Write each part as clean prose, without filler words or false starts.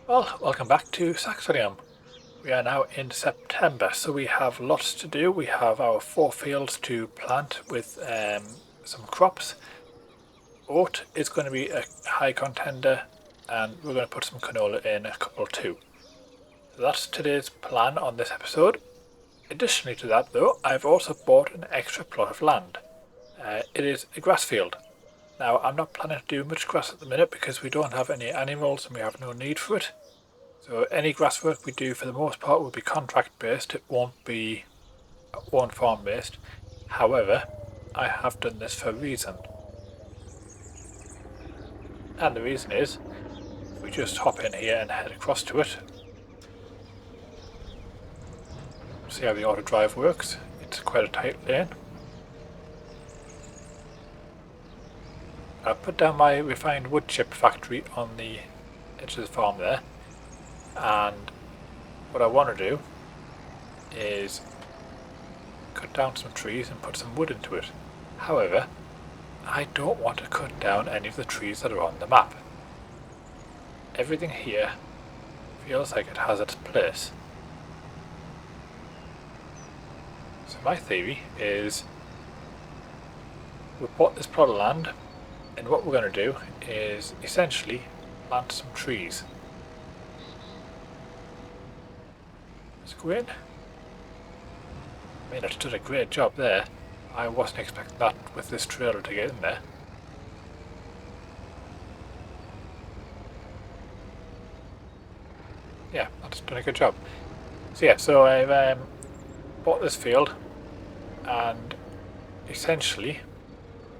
Well, welcome back to Saxlingham. We are now in September, so we have lots to do. We have our 4 fields to plant with some crops. Oat is going to be a high contender, and we're going to put some canola in a couple too. So that's today's plan on this episode. Additionally to that, though, I've also bought an extra plot of land. It is a grass field. Now, I'm not planning to do much grass at the minute because we don't have any animals and we have no need for it. So any grass work we do for the most part will be contract based. It won't farm based. However, I have done this for a reason. And the reason is, if we just hop in here and head across to it, see how the auto drive works. It's quite a tight lane. I've put down my refined wood chip factory on the edge of the farm there. And what I want to do is cut down some trees and put some wood into it. However, I don't want to cut down any of the trees that are on the map. Everything here feels like it has its place. So my theory is we bought this plot of land, and what we're going to do is essentially plant some trees. Let's go in. I mean, it's done a great job there. I wasn't expecting that with this trailer to get in there. Yeah, that's done a good job. So I've bought this field, and essentially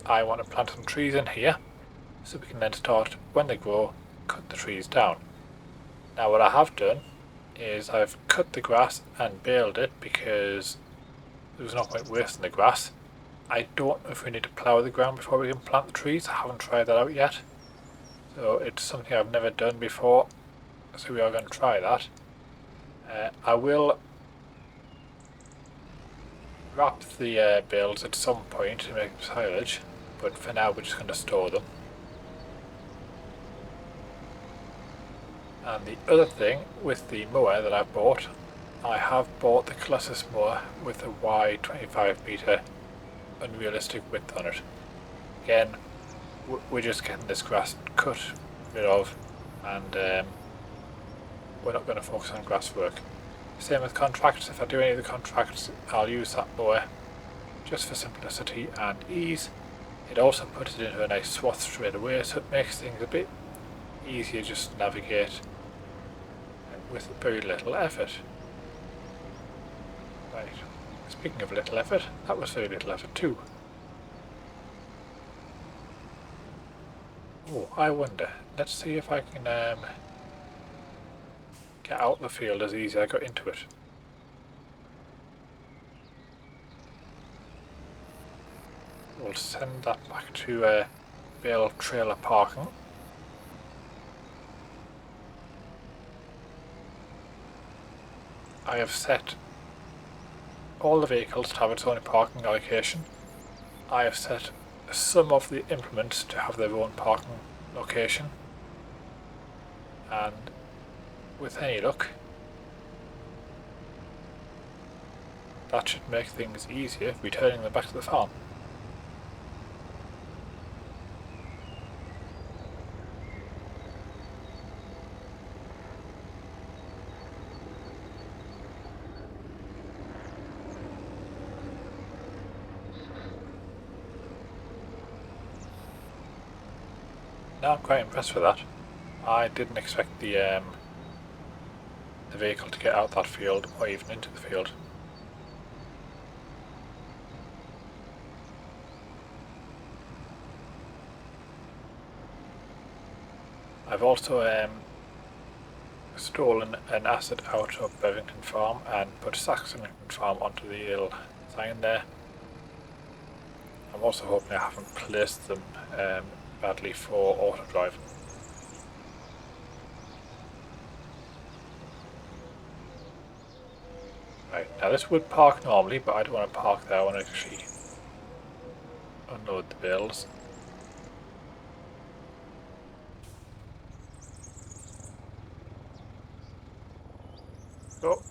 I want to plant some trees in here so we can then start, when they grow, cut the trees down. Now what I have done is I've cut the grass and baled it because there was no point wasting the grass. I don't know if we need to plough the ground before we can plant the trees. I haven't tried that out yet. So it's something I've never done before, so we are going to try that. I will wrap the bales at some point to make them silage, but for now we're just going to store them. And the other thing with the mower that I bought, I have bought the Colossus mower with a wide 25 metre unrealistic width on it. Again, we're just getting this grass cut rid of, and we're not going to focus on grass work. Same with contracts. If I do any of the contracts, I'll use that mower just for simplicity and ease. It also puts it into a nice swath straight away, so it makes things a bit easier just to navigate with very little effort. Right, speaking of little effort, that was very little effort too. Oh, I wonder, let's see if I can get out the field as easy as I got into it. We'll send that back to bale trailer parking. I have set all the vehicles to have its own parking allocation. I have set some of the implements to have their own parking location, and with any luck that should make things easier returning them back to the farm. Now I'm quite impressed with that. I didn't expect the vehicle to get out that field or even into the field. I've also stolen an asset out of Bevington Farm and put Saxlingham Farm onto the little sign there. I'm also hoping I haven't placed them badly for auto drive. Right, now this would park normally, but I don't want to park there. I want to actually unload the bales. Go.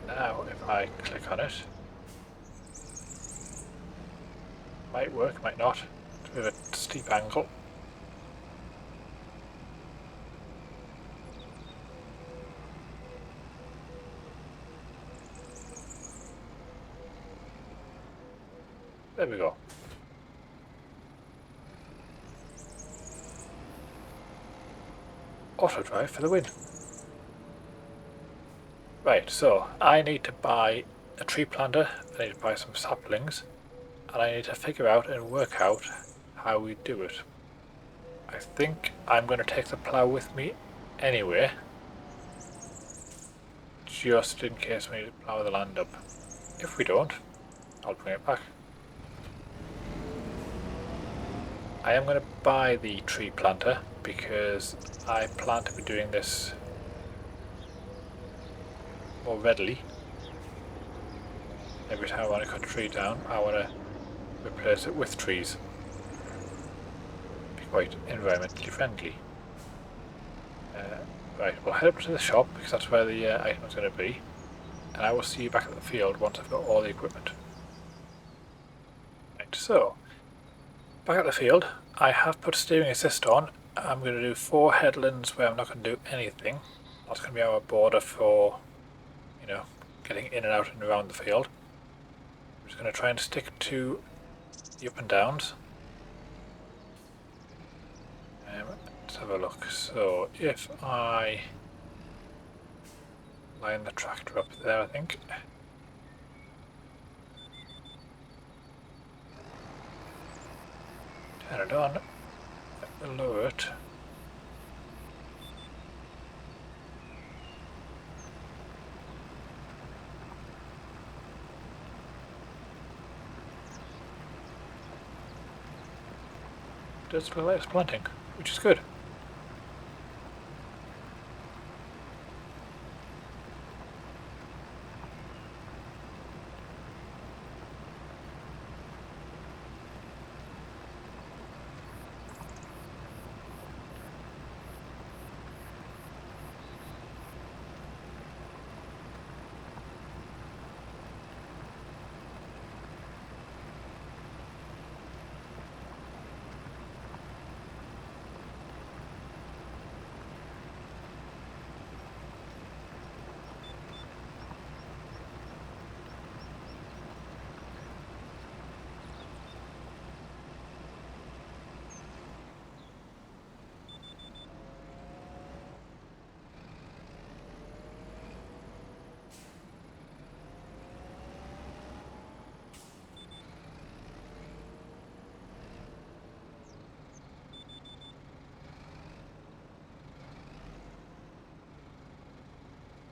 Now, if I click on it, might work, might not. It's a bit of a steep angle. There we go. Auto drive for the win. Right, so I need to buy a tree planter, I need to buy some saplings, and I need to figure out and work out how we do it. I think I'm going to take the plough with me anyway, just in case we need to plough the land up. If we don't, I'll bring it back. I am going to buy the tree planter because I plan to be doing this more readily. Every time I want to cut a tree down, I want to replace it with trees. Be quite environmentally friendly. Right, we'll head up to the shop because that's where the item is going to be, and I will see you back at the field once I've got all the equipment. Right, so back at the field, I have put steering assist on. I'm going to do 4 headlands where I'm not going to do anything. That's going to be our border for, you know, getting in and out and around the field. I'm just going to try and stick to the up and downs. Let's have a look. So if I line the tractor up there, I think. Turn it on. Lower it. Does feel like it's planting, which is good.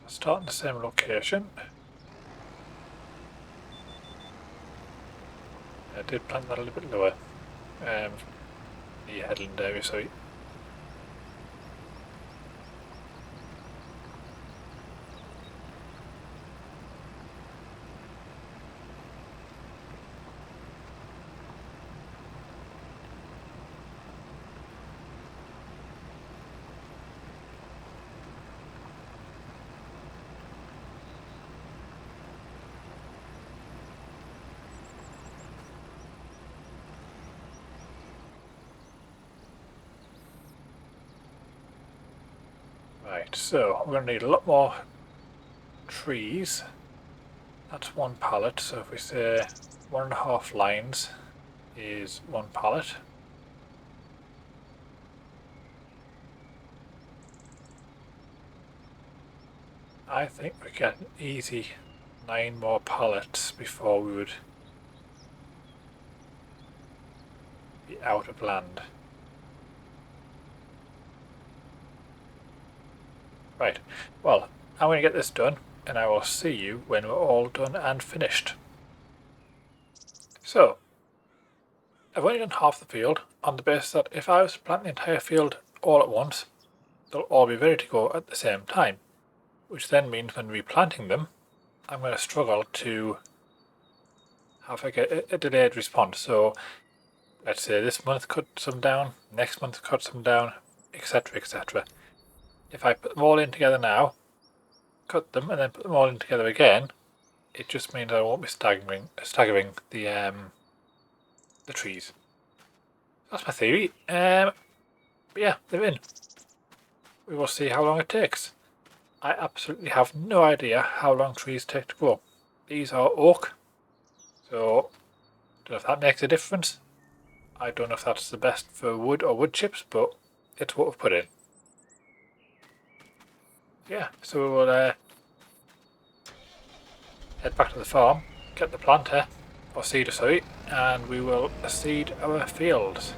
Start in the same location. I did plant that a little bit lower. The headland area, sorry. Right, so we're going to need a lot more trees. That's 1 pallet, so if we say 1.5 lines is 1 pallet. I think we get an easy 9 more pallets before we would be out of land. Right, well, I'm going to get this done, and I will see you when we're all done and finished. So, I've only done half the field on the basis that if I was to plant the entire field all at once, they'll all be ready to go at the same time, which then means when replanting them, I'm going to struggle to have like a delayed response. So let's say this month cut some down, next month cut some down, etc, etc. If I put them all in together now, cut them and then put them all in together again, it just means I won't be staggering the trees. That's my theory. But yeah, they're in. We will see how long it takes. I absolutely have no idea how long trees take to grow. These are oak, so don't know if that makes a difference. I don't know if that's the best for wood or wood chips, but it's what we've put in. Yeah, so we'll head back to the farm, get the planter, or seeder, sorry, and we will seed our fields.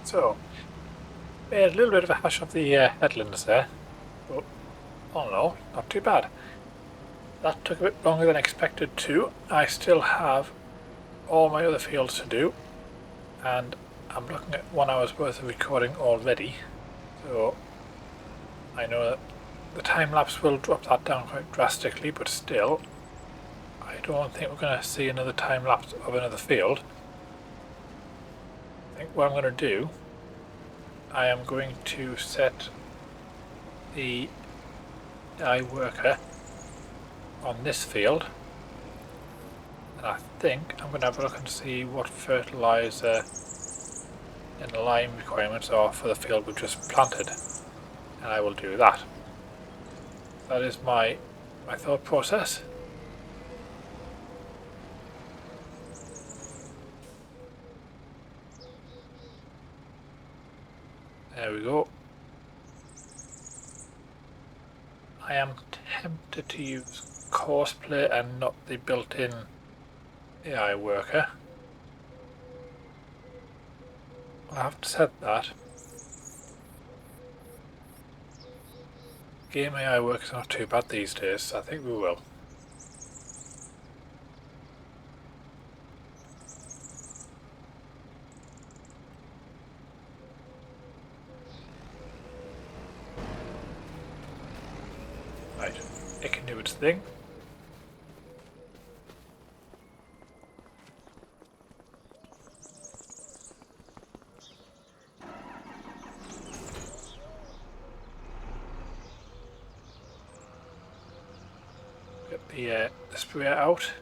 So, made a little bit of a hash of the headlands there, but oh no, not too bad. That took a bit longer than expected too. I still have all my other fields to do, and I'm looking at 1 hour's worth of recording already, so I know that the time lapse will drop that down quite drastically, but still I don't think we're going to see another time lapse of another field. I think what I'm going to do, I am going to set the AI worker on this field, and I think I'm going to have a look and see what fertilizer and lime requirements are for the field we've just planted, and I will do that. That is my thought process. There we go. I am tempted to use Courseplay and not the built-in AI worker. I haven't said that. Game AI work is not too bad these days, so I think we will. Right, it can do its thing. Get the sprayer out.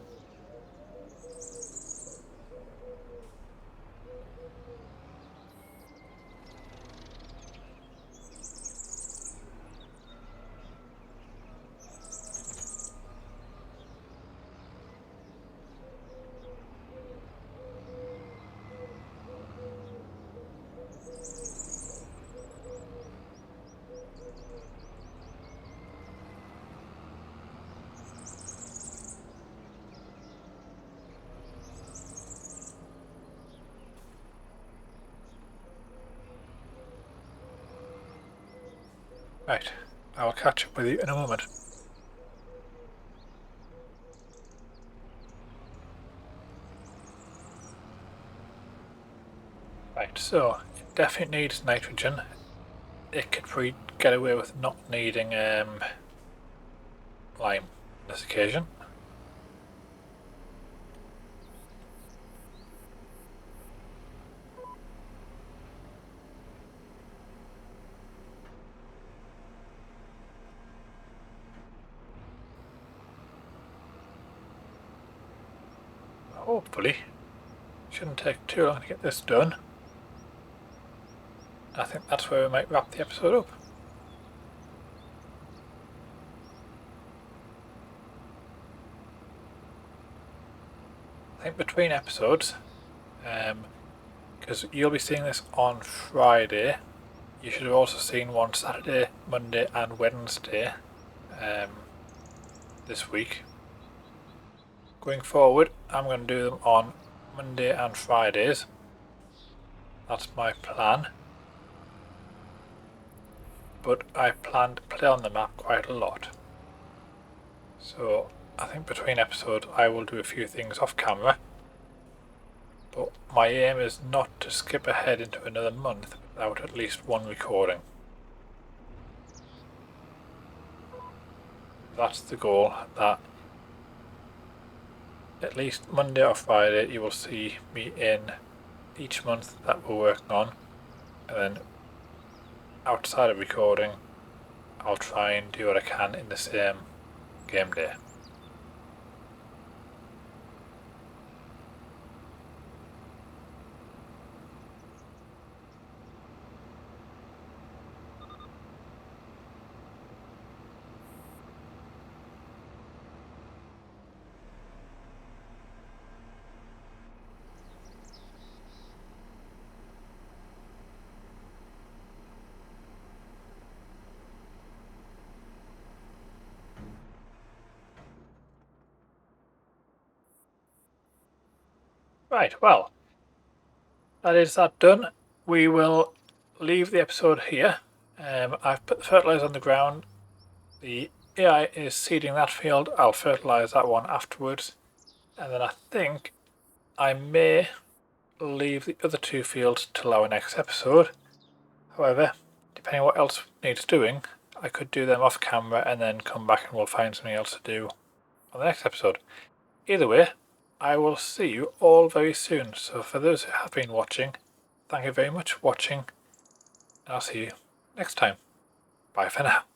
Right, I'll catch up with you in a moment. Right, so it definitely needs nitrogen. It could probably get away with not needing lime on this occasion. Hopefully, shouldn't take too long to get this done. I think that's where we might wrap the episode up. I think between episodes, because you'll be seeing this on Friday, you should have also seen one Saturday, Monday and Wednesday this week. Going forward, I'm going to do them on Monday and Fridays. That's my plan. But I plan to play on the map quite a lot. So I think between episodes I will do a few things off camera. But my aim is not to skip ahead into another month without at least one recording. That's the goal, that at least Monday or Friday you will see me in each month that we're working on, and then outside of recording I'll try and do what I can in the same game day. Right, well, that is that done. we will leave the episode here. I've put the fertilizer on the ground. The AI is seeding that field. I'll fertilize that one afterwards. And then I think I may leave the other two fields till our next episode. However, depending on what else needs doing, I could do them off camera and then come back and we'll find something else to do on the next episode. Either way, I will see you all very soon. So for those who have been watching, thank you very much for watching, and I'll see you next time. Bye for now.